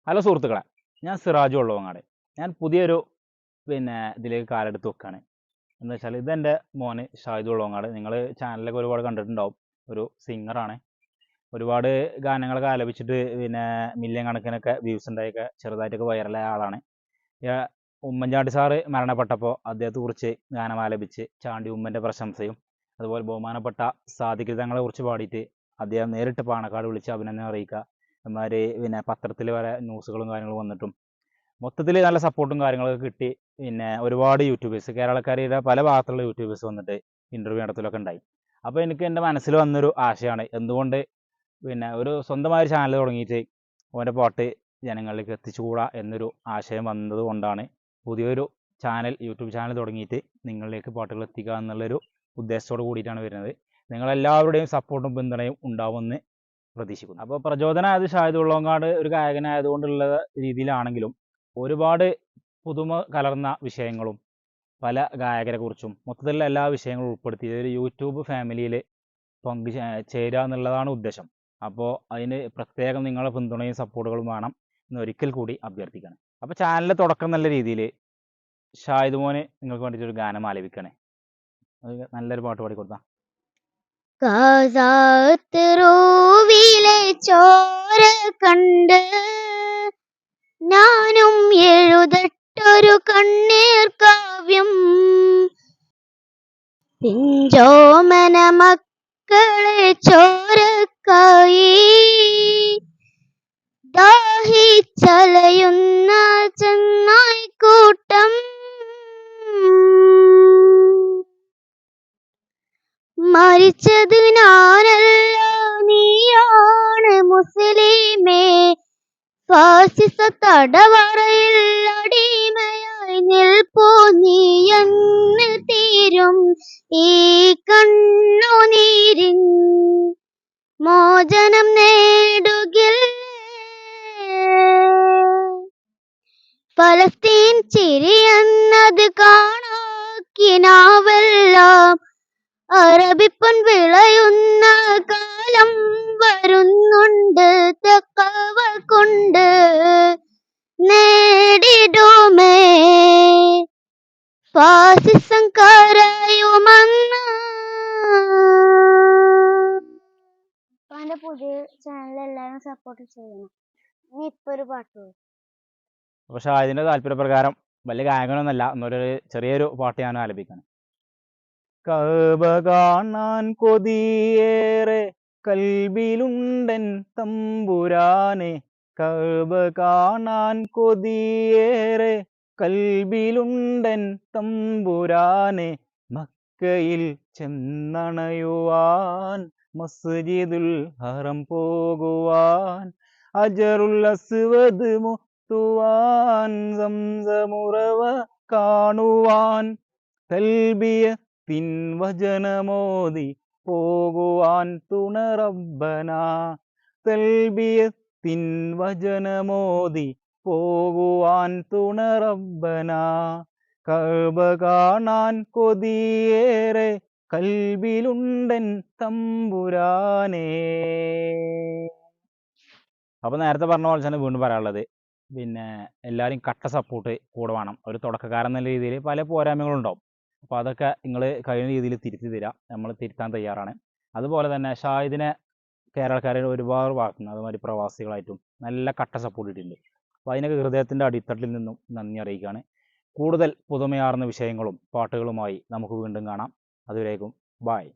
Hello സുഹൃത്തുക്കളെ, ഞാൻ സിറാജ് ഉള്ളവങ്ങാട്. ഞാൻ പുതിയൊരു ഇതിലേക്ക് കാലെടുത്ത് വെക്കുകയാണ്. എന്താ വെച്ചാൽ ഇതെൻ്റെ മോന് ഷാഹിദ് ഉള്ളവങ്ങാട്. നിങ്ങൾ ചാനലിലൊക്കെ ഒരുപാട് കണ്ടിട്ടുണ്ടാവും. ഒരു സിംഗറാണ്. ഒരുപാട് ഗാനങ്ങളൊക്കെ ആലപിച്ചിട്ട് മില്യൺ കണക്കിനൊക്കെ വ്യൂസ് ഉണ്ടായൊക്കെ ചെറുതായിട്ടൊക്കെ വൈറലായ ആളാണ്. ഉമ്മൻചാണ്ടി സാറ് മരണപ്പെട്ടപ്പോൾ അദ്ദേഹത്തെ കുറിച്ച് ഗാനം ആലപിച്ച് ചാണ്ടി ഉമ്മൻ്റെ പ്രശംസയും അതുപോലെ ബഹുമാനപ്പെട്ട സാദിഖ് തങ്ങളെ കുറിച്ച് പാടിയിട്ട് അദ്ദേഹം നേരിട്ട് പാണക്കാട് വിളിച്ച് അഭിനന്ദനം അറിയിക്കുക എന്മാര് പത്രത്തിൽ വരെ ന്യൂസുകളും കാര്യങ്ങളും വന്നിട്ടും മൊത്തത്തിൽ നല്ല സപ്പോർട്ടും കാര്യങ്ങളൊക്കെ കിട്ടി. ഒരുപാട് യൂട്യൂബേഴ്സ്, കേരളക്കാരുടെ പല ഭാഗത്തുള്ള യൂട്യൂബേഴ്സ് വന്നിട്ട് ഇൻ്റർവ്യൂ നടത്തലൊക്കെ ഉണ്ടായി. അപ്പോൾ എനിക്ക് എൻ്റെ മനസ്സിൽ വന്നൊരു ആശയമാണ്, എന്തുകൊണ്ട് ഒരു സ്വന്തമായ ചാനൽ തുടങ്ങിയിട്ട് ഓൻ്റെ പാട്ട് ജനങ്ങളിലേക്ക് എത്തിച്ചുകൂടാ എന്നൊരു ആശയം വന്നത് കൊണ്ടാണ് പുതിയൊരു ചാനൽ, യൂട്യൂബ് ചാനൽ തുടങ്ങിയിട്ട് നിങ്ങളിലേക്ക് പാട്ടുകൾ എത്തിക്കുക എന്നുള്ളൊരു ഉദ്ദേശത്തോട് കൂടിയിട്ടാണ് വരുന്നത്. നിങ്ങളെല്ലാവരുടെയും സപ്പോർട്ടും പിന്തുണയും ഉണ്ടാവുമെന്ന് പ്രതീക്ഷിക്കുന്നു. അപ്പോൾ പ്രചോദനമായത് ഷാഹിദ് ഉള്ളവങ്ങാട് ഒരു ഗായകനായതുകൊണ്ടുള്ള രീതിയിലാണെങ്കിലും ഒരുപാട് പുതുമ കലർന്ന വിഷയങ്ങളും പല ഗായകരെ കുറിച്ചും മൊത്തത്തിലുള്ള എല്ലാ വിഷയങ്ങളും ഉൾപ്പെടുത്തി ഒരു യൂട്യൂബ് ഫാമിലിയിൽ ചേരുക എന്നുള്ളതാണ് ഉദ്ദേശം. അപ്പോൾ അതിന് പ്രത്യേകം നിങ്ങളുടെ പിന്തുണയും സപ്പോർട്ടുകളും വേണം എന്ന് ഒരിക്കൽ കൂടി അഭ്യർത്ഥിക്കണം. അപ്പോൾ ചാനലിലെ തുടക്കം നല്ല രീതിയിൽ ഷാഹിദ് മോന് നിങ്ങൾക്ക് വേണ്ടിയിട്ടൊരു ഗാനം ആലപിക്കണേ. നല്ലൊരു പാട്ട് പാടിക്കൊടുത്താ. കാസാത്തറോവിലെ ചോര കണ്ട് ഞാനും എഴുതട്ടൊരു കണ്ണീർ കാവ്യം. പിഞ്ചോമന മക്കളെ ചോരക്കായി ദാഹിച്ചലയുന്ന ചെന്നായിക്കൂട്ടം. മരിച്ചത് ഞാനല്ല, നീയാണ് മുസ്ലിമേ. ഫാസിസ തടവറയിൽ അടിമയായി നിൽപ്പോ നീയെന്ന് തീരും ഈ കണ്ണുനീരിൻ മോചനം നേടുകില്ലേ. ഫലസ്തീൻ ചിരിയെന്നത് കാണാക്കിനാവെല്ലാം അറബിപ്പൊൻ വിളയുന്ന കാലം വരുന്നുണ്ട്. തഖ്വ കൊണ്ട് നേടിടുമേ ഫാസിസം കരയുമെന്ന്. പുതിയ ചാനൽ എല്ലാവരും സപ്പോർട്ട് ചെയ്യണം. ഇനി ഇപ്പൊ ഒരു പാട്ട്. പക്ഷെ അതിൻ്റെ താല്പര്യപ്രകാരം വലിയ ഗായകനൊന്നല്ല, എന്നൊരു ചെറിയൊരു പാട്ട് ഞാൻ ആലപിക്കണം. കഅബ കാണാൻ കൊതിയേറെ കൽബിലുണ്ടൻ തമ്പുരാനെ. കഅബ കാണാൻ കൊതിയേറെ കൽബിലുണ്ടൻ തമ്പുരാനെ. മക്കയിൽ ചെന്നണയുവാൻ മസ്ജിദുൽ ഹറം പോകുവാൻ അജറുൽ അസ്വദ് മുത്തുവാൻ സംസമുറവ കാണുവാൻ തൽബിയത്തിൻ വചനമോദി പോകുവാൻ തുണ റബ്ബന. തൽബിയത്തിൻ വചനമോദി പോകുവാൻ തുണ റബ്ബന. കഅബ കാണാൻ കൊതിയേറെ കൽബിലുണ്ടൻ തമ്പുരാനേ. അപ്പോൾ നേരത്തെ പറഞ്ഞ പോലെ തന്നെ വീണ്ടും പറയാനുള്ളത്, എല്ലാവരും കട്ട സപ്പോർട്ട് കൂടെ വേണം. ഒരു തുടക്കക്കാരൻ എന്ന രീതിയിൽ പല പോരായ്മകളുണ്ടാവും. അപ്പോൾ അതൊക്കെ നിങ്ങൾ കഴിയുന്ന രീതിയിൽ തിരുത്തി തരാം, നമ്മൾ തിരുത്താൻ തയ്യാറാണ്. അതുപോലെ തന്നെ ഷാഹിദിനെ കേരളക്കാരുടെ ഒരുപാട് ഭാഗത്തുനിന്ന്, അതുമാതിരി പ്രവാസികളായിട്ടും നല്ല കട്ട സപ്പോർട്ട് കിട്ടിയിട്ടുണ്ട്. അപ്പോൾ അതിനൊക്കെ ഹൃദയത്തിൻ്റെ അടിത്തട്ടിൽ നിന്നും നന്ദി അറിയിക്കുകയാണ്. കൂടുതൽ പുതുമയാർന്ന വിഷയങ്ങളും പാട്ടുകളുമായി നമുക്ക് വീണ്ടും കാണാം. അതുവരേക്കും ബായ്.